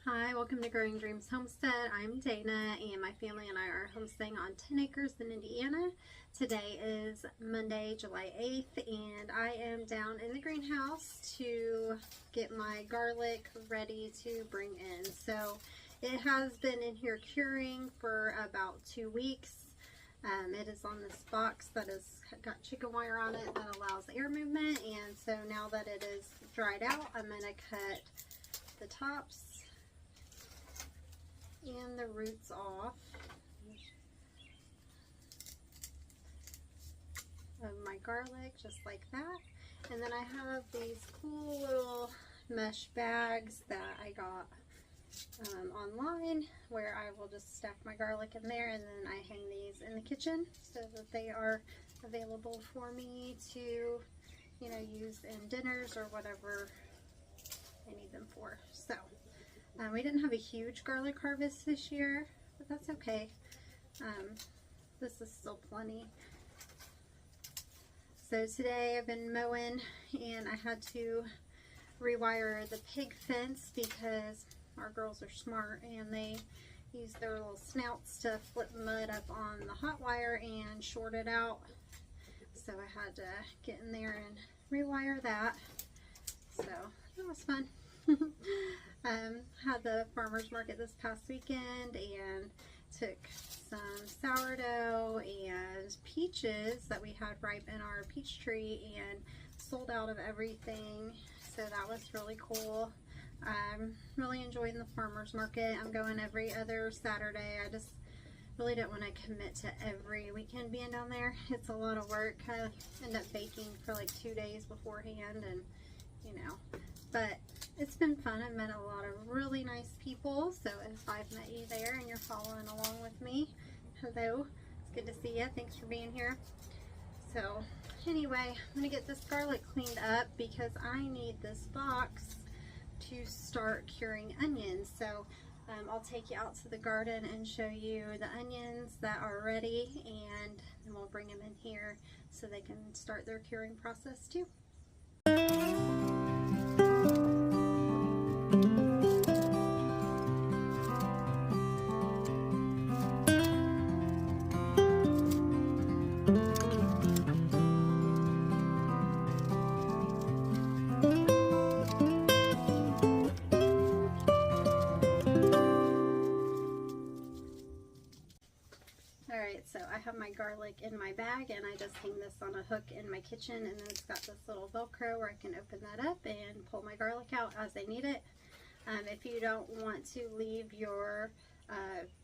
Hi, welcome to Growing Dreams Homestead. I'm Dana and my family and I are homesteading on 10 acres in Indiana. Today is Monday, July 8th, and I am down in the greenhouse to get my garlic ready to bring in. So it has been in here curing for about 2 weeks. It is on this box that has got chicken wire on it that allows air movement, and so now that it is dried out, I'm going to cut the tops and the roots off of my garlic, just like that. And then I have these cool little mesh bags that I got online, where I will just stack my garlic in there, and then I hang these in the kitchen so that they are available for me to, use in dinners or whatever I need them for. So we didn't have a huge garlic harvest this year, but that's okay. This is still plenty. So today I've been mowing and I had to rewire the pig fence because our girls are smart and they use their little snouts to flip mud up on the hot wire and short it out. So I had to get in there and rewire that. So that was fun. Had the farmer's market this past weekend and took some sourdough and peaches that we had ripe in our peach tree and sold out of everything. So that was really cool. I'm really enjoying the farmer's market. I'm going every other Saturday. I just really don't want to commit to every weekend being down there. It's a lot of work. I end up baking for like 2 days beforehand, and but it's been fun. I've met a lot of really nice people. So if I've met you there and you're following along with me, hello, it's good to see you. Thanks for being here. So anyway, I'm gonna get this garlic cleaned up because I need this box to start curing onions. So I'll take you out to the garden and show you the onions that are ready, and then we'll bring them in here so they can start their curing process too. Alright, so I have my garlic in my bag and I just hang this on a hook in my kitchen, and then it's got this little Velcro where I can open that up and pull my garlic out as I need it. If you don't want to leave your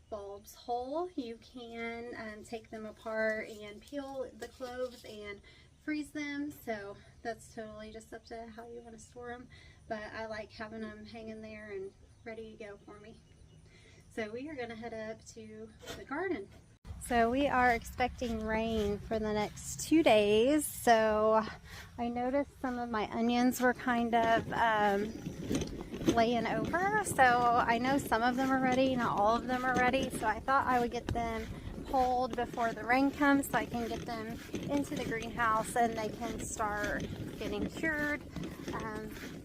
bulbs whole, you can take them apart and peel the cloves and freeze them. So that's totally just up to how you want to store them, but I like having them hanging there and ready to go for me. So we are going to head up to the garden. So we are expecting rain for the next 2 days. So I noticed some of my onions were kind of laying over. So I know some of them are ready, not all of them are ready. So I thought I would get them pulled before the rain comes so I can get them into the greenhouse and they can start getting cured.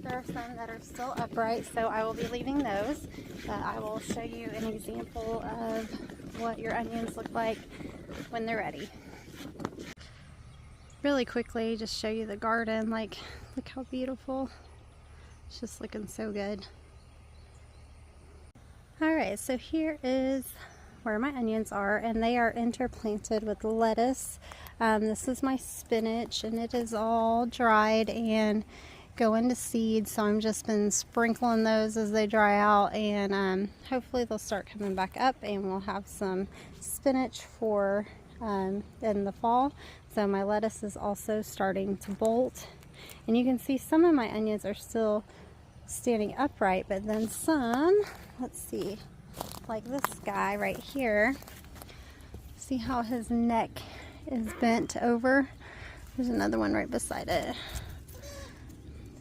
There are some that are still upright, so I will be leaving those, but I will show you an example of what your onions look like when they're ready. Really quickly, just show you the garden. Like, look how beautiful. It's just looking so good. Alright, so here is where my onions are, and they are interplanted with lettuce. This is my spinach, and it is all dried and going to seed, so I'm just been sprinkling those as they dry out, and hopefully they'll start coming back up and we'll have some spinach for in the fall. So my lettuce is also starting to bolt, and you can see some of my onions are still standing upright, but then some, let's see, like this guy right here, see how his neck is bent over? There's another one right beside it.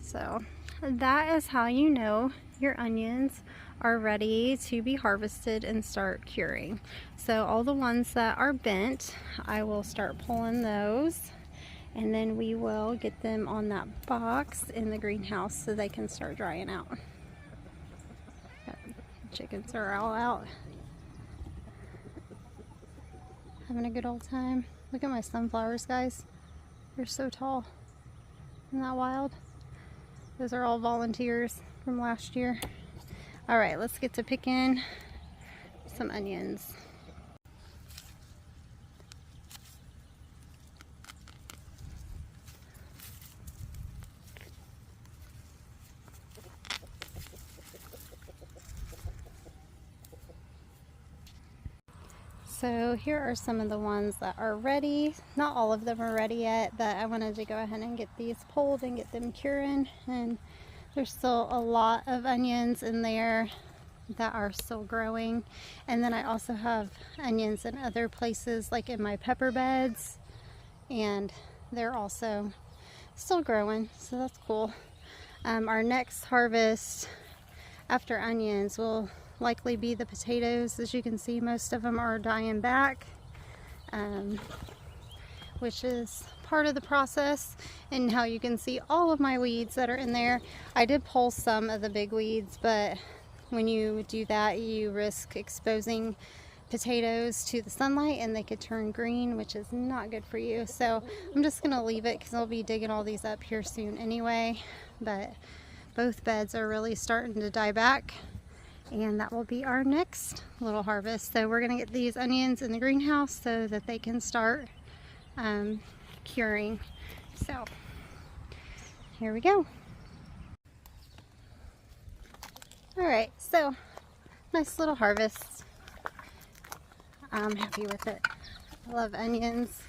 So that is how you know your onions are ready to be harvested and start curing. So all the ones that are bent, I will start pulling those, and then we will get them on that box in the greenhouse so they can start drying out. Chickens are all out having a good old time. Look at my sunflowers, guys. They're so tall. Isn't that wild? Those are all volunteers from last year. All right, let's get to picking some onions. So here are some of the ones that are ready. Not all of them are ready yet, but I wanted to go ahead and get these pulled and get them curing. And there's still a lot of onions in there that are still growing. And then I also have onions in other places, like in my pepper beds, and they're also still growing, so that's cool. Our next harvest after onions will likely be the potatoes. As you can see, most of them are dying back, which is part of the process. And how you can see all of my weeds that are in there. I did pull some of the big weeds, but when you do that, you risk exposing potatoes to the sunlight and they could turn green, which is not good for you. So I'm just gonna leave it because I'll be digging all these up here soon anyway. But both beds are really starting to die back, and that will be our next little harvest. So we're gonna get these onions in the greenhouse so that they can start curing. So here we go. All right, so nice little harvest. I'm happy with it. I love onions.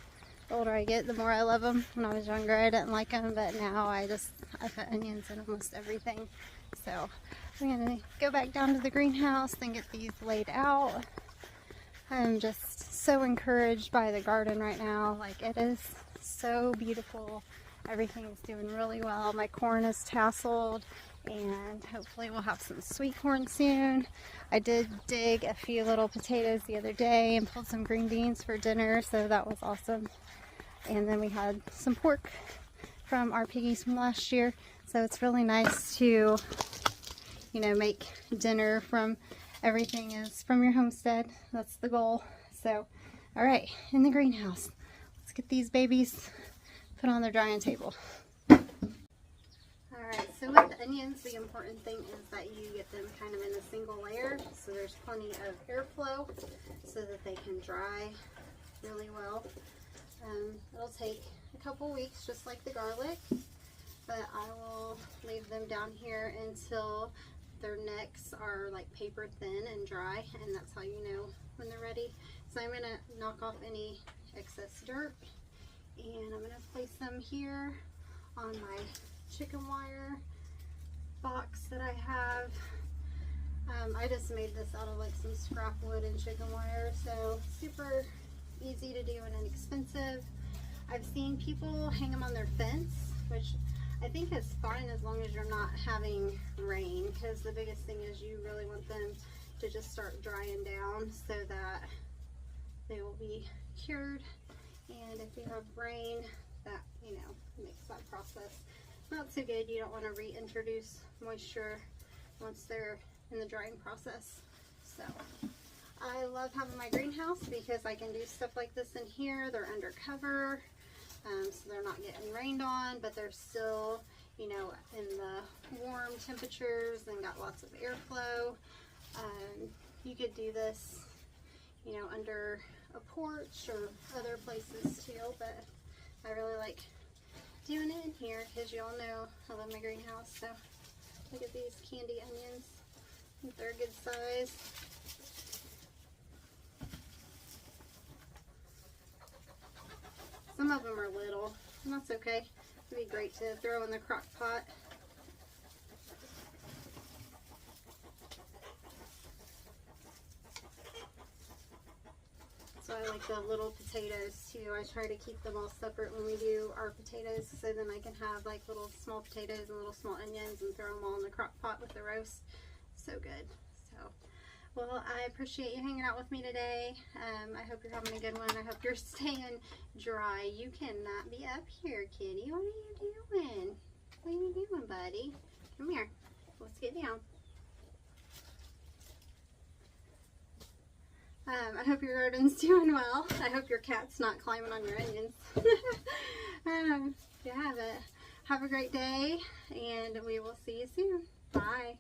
The older I get, the more I love them. When I was younger, I didn't like them, but now I put onions in almost everything. So I'm gonna go back down to the greenhouse and get these laid out. I'm just so encouraged by the garden right now. Like, it is so beautiful. Everything is doing really well. My corn is tasseled, and hopefully we'll have some sweet corn soon. I did dig a few little potatoes the other day and pulled some green beans for dinner, so that was awesome. And then we had some pork from our piggies from last year, so it's really nice to, you know, make dinner from everything is from your homestead. That's the goal. So, all right, in the greenhouse, let's get these babies put on their drying table. Alright, so with onions, the important thing is that you get them kind of in a single layer, so there's plenty of airflow so that they can dry really well. It'll take a couple weeks, just like the garlic, but I will leave them down here until their necks are like paper thin and dry, and that's how you know when they're ready. So I'm going to knock off any excess dirt, and I'm going to place them here on my chicken wire box that I have. I just made this out of like some scrap wood and chicken wire, so super easy to do and inexpensive. I've seen people hang them on their fence, which I think is fine as long as you're not having rain, because the biggest thing is you really want them to just start drying down so that they will be cured. And if you have rain, that, you know, makes that process not so good. You don't want to reintroduce moisture once they're in the drying process. So I love having my greenhouse because I can do stuff like this in here. They're undercover, so they're not getting rained on, but they're still, you know, in the warm temperatures and got lots of airflow. You could do this, you know, under a porch or other places too, but I really like doing it in here because you all know I love my greenhouse. So look at these candy onions. I think they're a good size. Some of them are little, and that's okay. It'd be great to throw in the crock pot. So I like the little potatoes too. I try to keep them all separate when we do our potatoes, so then I can have like little small potatoes and little small onions and throw them all in the crock pot with the roast. So good. So, well, I appreciate you hanging out with me today. I hope you're having a good one. I hope you're staying dry. You cannot be up here, kitty. What are you doing? What are you doing, buddy? Come here. Let's get down. I hope your garden's doing well. I hope your cat's not climbing on your onions. Yeah, but have a great day, and we will see you soon. Bye.